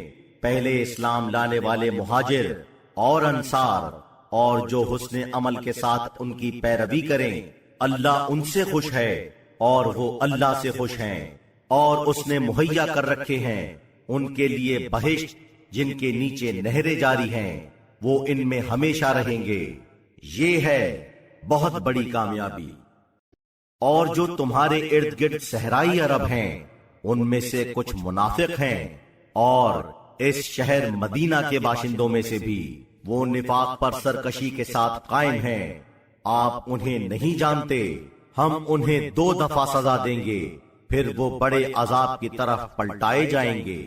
پہلے اسلام لانے والے مہاجر اور انصار اور جو حسن عمل کے ساتھ ان کی پیروی کریں، اللہ ان سے خوش ہے اور وہ اللہ سے خوش ہیں، اور اس نے مہیا کر رکھے ہیں ان کے لیے بہشت جن کے نیچے نہریں جاری ہیں، وہ ان میں ہمیشہ رہیں گے، یہ ہے بہت بڑی کامیابی۔ اور جو تمہارے ارد گرد صحرائی عرب ہیں ان میں سے کچھ منافق ہیں، اور اس شہر مدینہ کے باشندوں میں سے بھی وہ نفاق پر سرکشی کے ساتھ قائم ہیں، آپ انہیں نہیں جانتے، ہم انہیں 2 دفعہ سزا دیں گے، پھر وہ بڑے عذاب کی طرف پلٹائے جائیں گے۔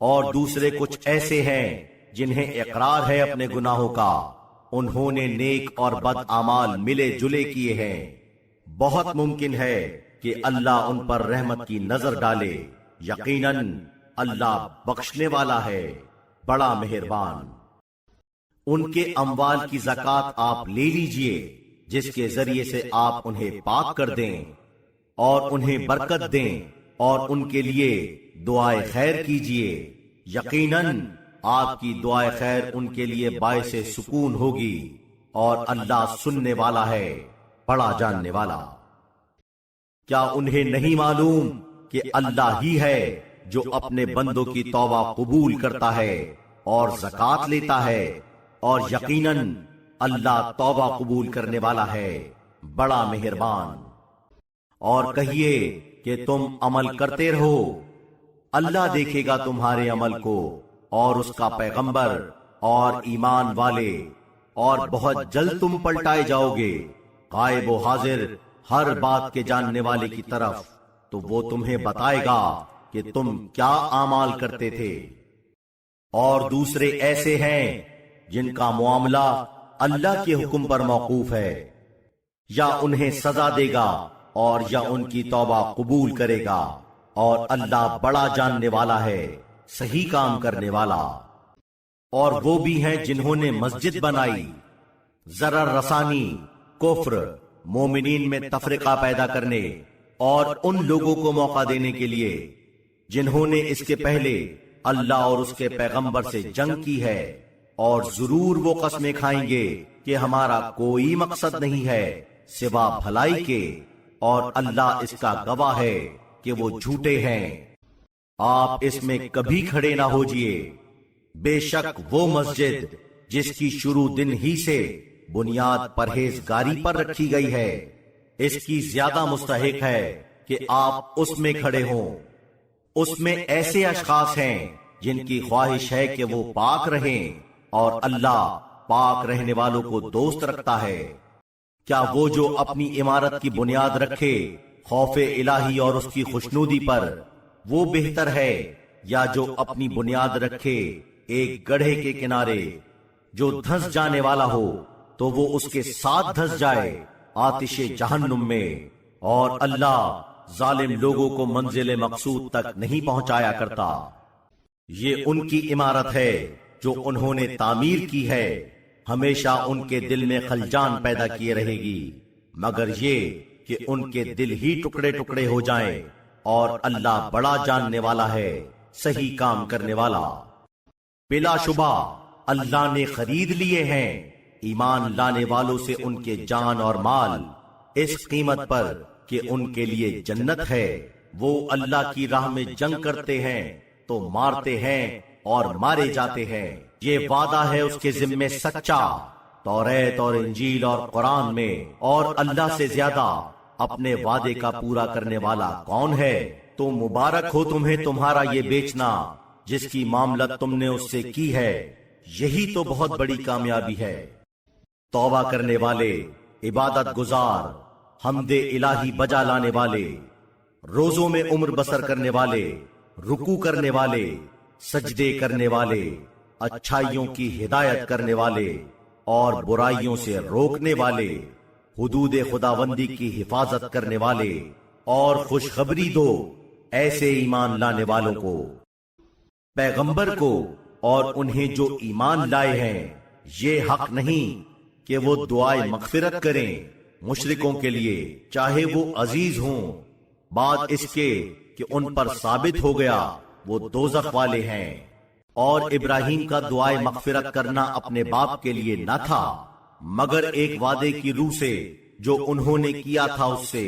اور دوسرے کچھ ایسے ہیں جنہیں اقرار ہے اپنے گناہوں کا، انہوں نے نیک اور بد اعمال ملے جلے کیے ہیں، بہت ممکن ہے کہ اللہ ان پر رحمت کی نظر ڈالے، یقیناً اللہ بخشنے والا ہے بڑا مہربان۔ ان کے اموال کی زکوٰۃ آپ لے لیجئے جس کے ذریعے سے آپ انہیں پاک کر دیں اور انہیں برکت دیں، اور ان کے لیے دعائے خیر کیجئے، یقیناً آپ کی دعائے خیر ان کے لیے باعث سکون ہوگی، اور اللہ سننے والا ہے بڑا جاننے والا۔ کیا انہیں نہیں معلوم کہ اللہ ہی ہے جو اپنے بندوں کی توبہ قبول کرتا ہے اور زکوٰۃ لیتا ہے، اور یقیناً اللہ توبہ قبول کرنے والا ہے بڑا مہربان۔ اور کہیے کہ تم عمل کرتے رہو، اللہ دیکھے گا تمہارے عمل کو، اور اس کا پیغمبر اور ایمان والے، اور بہت جلد تم پلٹائے جاؤ گے غائب و حاضر ہر بات کے جاننے والے کی طرف، تو وہ تمہیں بتائے گا کہ تم کیا اعمال کرتے تھے۔ اور دوسرے ایسے ہیں جن کا معاملہ اللہ کے حکم پر موقوف ہے، یا انہیں سزا دے گا اور یا ان کی توبہ قبول کرے گا، اور اللہ بڑا جاننے والا ہے، صحیح کام کرنے والا۔ اور وہ بھی ہیں جنہوں نے مسجد بنائی، ضرر رسانی، کفر، مومنین میں تفرقہ پیدا کرنے اور ان لوگوں کو موقع دینے کے لیے جنہوں نے اس کے پہلے اللہ اور اس کے پیغمبر سے جنگ کی ہے، اور ضرور وہ قسمیں کھائیں گے کہ ہمارا کوئی مقصد نہیں ہے سوا بھلائی کے، اور اللہ اس کا گواہ ہے کہ وہ جھوٹے ہیں۔ آپ اس میں کبھی کھڑے نہ ہوجئے، بے شک وہ مسجد جس کی شروع دن ہی سے بنیاد پرہیزگاری پر رکھی گئی ہے، اس کی زیادہ مستحق ہے کہ آپ اس میں کھڑے ہوں۔ اس میں ایسے اشخاص ہیں جن کی خواہش ہے کہ وہ پاک رہیں، اور اللہ پاک رہنے والوں کو دوست رکھتا ہے۔ کیا وہ جو اپنی عمارت کی بنیاد رکھے خوف الہی اور اس کی خوشنودی پر، وہ بہتر ہے، یا جو اپنی بنیاد رکھے ایک گڑھے کے کنارے جو دھنس جانے والا ہو تو وہ اس کے ساتھ دھنس جائے آتش جہنم میں، اور اللہ ظالم لوگوں کو منزل مقصود تک نہیں پہنچایا کرتا۔ یہ ان کی عمارت ہے جو انہوں نے تعمیر کی ہے، ہمیشہ ان کے دل میں خلجان پیدا کیے رہے گی، مگر یہ کہ ان کے دل ہی ٹکڑے ٹکڑے ہو جائیں، اور اللہ بڑا جاننے والا ہے، صحیح کام کرنے والا۔ بلا شبہ اللہ نے خرید لیے ہیں ایمان لانے والوں سے ان کے جان اور مال، اس قیمت پر کہ ان کے لیے جنت ہے۔ وہ اللہ کی راہ میں جنگ کرتے ہیں تو مارتے ہیں اور مارے جاتے ہیں، یہ وعدہ ہے اس کے ذمے سچا، توریت اور انجیل اور قرآن میں، اور اللہ سے زیادہ اپنے وعدے کا پورا کرنے والا کون ہے؟ تو مبارک ہو تمہیں تمہارا یہ بیچنا جس کی معاملت تم نے اس سے کی ہے، یہی تو بہت بڑی کامیابی ہے۔ توبہ کرنے والے، عبادت گزار، حمد الہی بجا لانے والے، روزوں میں عمر بسر کرنے والے، رکوع کرنے والے، سجدے کرنے والے، اچھائیوں کی ہدایت کرنے والے اور برائیوں سے روکنے والے، حدود خداوندی کی حفاظت کرنے والے، اور خوشخبری دو ایسے ایمان لانے والوں کو، پیغمبر کو اور انہیں جو ایمان لائے ہیں، یہ حق نہیں کہ وہ دعائے مغفرت کریں مشرکوں کے لیے چاہے وہ عزیز ہوں، بعد اس کے کہ ان پر ثابت ہو گیا وہ دوزخ والے ہیں۔ اور ابراہیم کا دعائے مغفرت کرنا اپنے باپ کے لیے نہ تھا مگر ایک وعدے کی روح سے جو انہوں نے کیا تھا اس سے،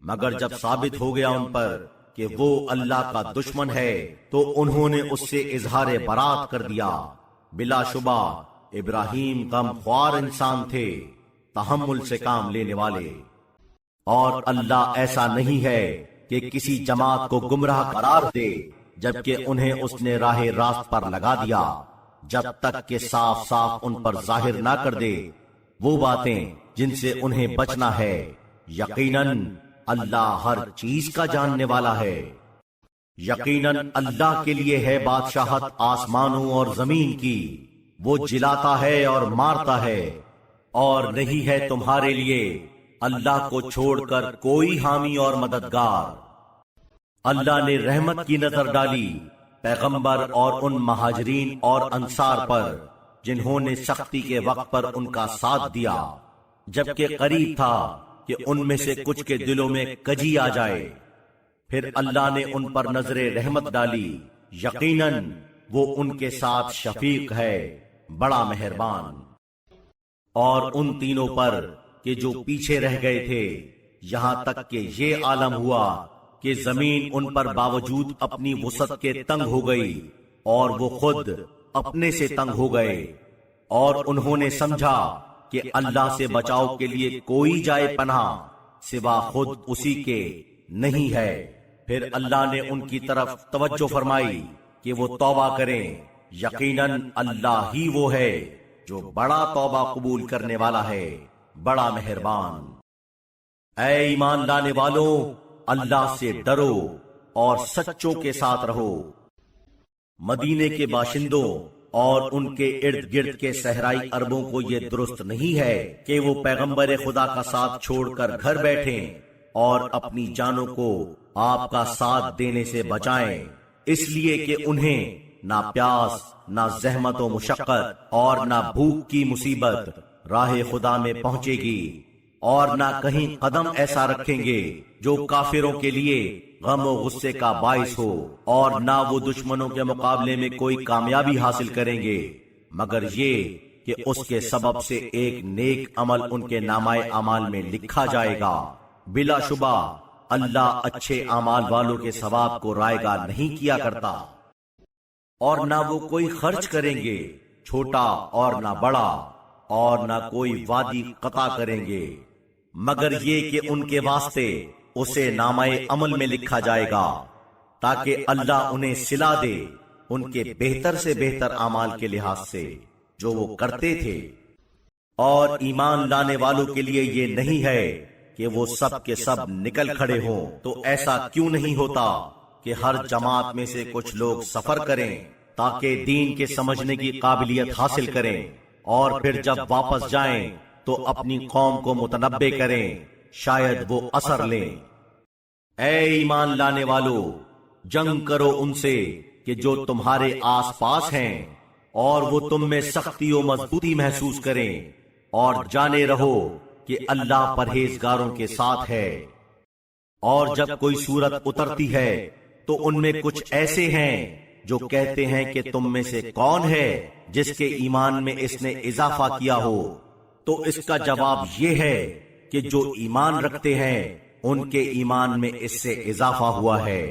مگر جب ثابت ہو گیا ان پر کہ وہ اللہ کا دشمن ہے تو انہوں نے اس سے اظہار برات کر دیا۔ بلا شبہ ابراہیم غم خوار انسان تھے، تحمل سے کام لینے والے، اور اللہ ایسا نہیں ہے کہ کسی جماعت کو گمراہ قرار دے جبکہ انہیں اس نے راہ راست پر لگا دیا، جب تک کہ صاف صاف ان پر ظاہر نہ کر دے وہ باتیں جن سے انہیں بچنا ہے۔ یقیناً اللہ ہر چیز کا جاننے والا ہے۔ یقیناً اللہ کے لیے ہے بادشاہت آسمانوں اور زمین کی، وہ جلاتا ہے اور مارتا ہے، اور نہیں ہے تمہارے لیے اللہ کو چھوڑ کر کوئی حامی اور مددگار۔ اللہ نے رحمت کی نظر ڈالی پیغمبر اور ان مہاجرین اور انصار پر جنہوں نے سختی کے وقت پر ان کا ساتھ دیا، جبکہ قریب تھا کہ ان میں سے کچھ کے دلوں میں کجی آ جائے، پھر اللہ نے ان پر نظر رحمت ڈالی، یقیناً وہ ان کے ساتھ شفیق ہے، بڑا مہربان۔ اور ان تینوں پر کہ جو پیچھے رہ گئے تھے یہاں تک کہ یہ عالم ہوا کہ زمین ان پر باوجود اپنی وسعت کے تنگ ہو گئی اور وہ خود اپنے سے تنگ ہو گئے، اور انہوں نے سمجھا کہ اللہ سے بچاؤ کے لیے کوئی جائے پناہ سوا خود اسی کے نہیں ہے، پھر اللہ نے ان کی طرف توجہ فرمائی کہ وہ توبہ کریں، یقیناً اللہ ہی وہ ہے جو بڑا توبہ قبول کرنے والا ہے، بڑا مہربان۔ اے ایمان لانے والوں، اللہ سے ڈرو اور سچوں کے ساتھ رہو۔ مدینے کے باشندوں اور ان کے ارد گرد کے صحرائی عربوں کو یہ درست نہیں ہے کہ وہ پیغمبر خدا کا ساتھ چھوڑ کر گھر بیٹھیں اور اپنی جانوں کو آپ کا ساتھ دینے سے بچائیں، اس لیے کہ انہیں نہ پیاس، نہ زحمت و مشقت اور نہ بھوک کی مصیبت راہ خدا میں پہنچے گی، اور نہ کہیں قدم ایسا رکھیں گے جو کافروں کے لیے غم و غصے کا باعث ہو، اور نہ وہ دشمنوں کے مقابلے میں کوئی کامیابی حاصل کریں گے مگر یہ کہ اس کے سبب سے ایک نیک عمل ان کے نامہ اعمال میں لکھا جائے گا۔ بلا شبہ اللہ اچھے اعمال والوں کے ثواب کو رائے گا نہیں کیا کرتا۔ اور نہ وہ کوئی خرچ کریں گے چھوٹا اور نہ بڑا، اور نہ کوئی وادی قطع کریں گے مگر یہ کہ ان کے واسطے اسے نامہ عمل میں لکھا جائے گا تاکہ اللہ انہیں صلہ دے ان کے بہتر سے بہتر اعمال کے لحاظ سے جو وہ کرتے تھے۔ اور ایمان لانے والوں کے لیے یہ نہیں ہے کہ وہ سب کے سب نکل کھڑے ہوں، تو ایسا کیوں نہیں ہوتا کہ ہر جماعت میں سے کچھ لوگ سفر کریں تاکہ دین کے سمجھنے کی قابلیت حاصل کریں، اور پھر جب واپس جائیں تو اپنی قوم کو متنبع کریں، شاید وہ اثر لیں۔ اے ایمان لانے والو، جنگ کرو ان سے کہ جو تمہارے آس پاس ہیں، اور وہ تم میں سختی و مضبوطی محسوس کریں، اور جانے رہو کہ اللہ پرہیزگاروں کے ساتھ ہے۔ اور جب کوئی صورت اترتی ہے تو ان میں کچھ ایسے ہیں جو کہتے ہیں کہ تم میں سے کون ہے جس کے ایمان میں اس نے اضافہ کیا ہو، تو اس کا جواب یہ ہے کہ جو ایمان رکھتے ہیں ان کے ایمان میں اس سے اضافہ ہوا ہے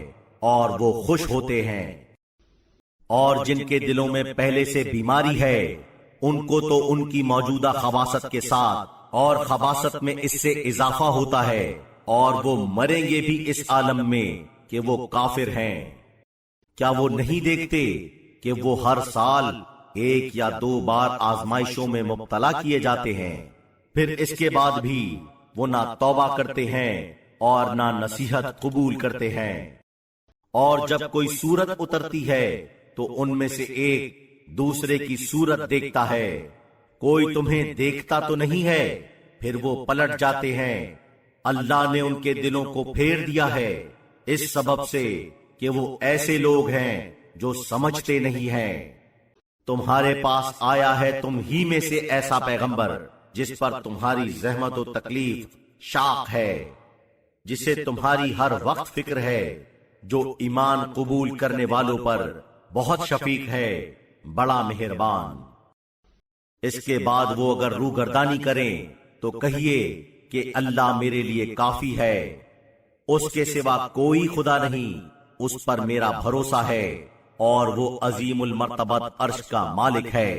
اور وہ خوش ہوتے ہیں۔ اور جن کے دلوں میں پہلے سے بیماری ہے ان کو تو ان کی موجودہ خباثت کے ساتھ اور خباثت میں اس سے اضافہ ہوتا ہے، اور وہ مریں گے بھی اس عالم میں کہ وہ کافر ہیں۔ کیا وہ نہیں دیکھتے کہ وہ ہر سال 1 یا 2 بار آزمائشوں میں مبتلا کیے جاتے ہیں، پھر اس کے بعد بھی وہ نہ توبہ کرتے ہیں اور نہ نصیحت قبول کرتے ہیں۔ اور جب کوئی صورت اترتی ہے تو ان میں سے ایک دوسرے کی صورت دیکھتا ہے، کوئی تمہیں دیکھتا تو نہیں ہے، پھر وہ پلٹ جاتے ہیں۔ اللہ نے ان کے دلوں کو پھیر دیا ہے اس سبب سے کہ وہ ایسے لوگ ہیں جو سمجھتے نہیں ہیں۔ تمہارے پاس آیا ہے تم ہی میں سے ایسا پیغمبر جس پر تمہاری زحمت و تکلیف شاق ہے، جسے تمہاری ہر وقت فکر ہے، جو ایمان قبول کرنے والوں پر بہت شفیق ہے، بڑا مہربان۔ اس کے بعد وہ اگر روگردانی کریں تو کہیے کہ اللہ میرے لیے کافی ہے، اس کے سوا کوئی خدا نہیں، اس پر میرا بھروسہ ہے، اور وہ عظیم المرتبت عرش کا مالک ہے۔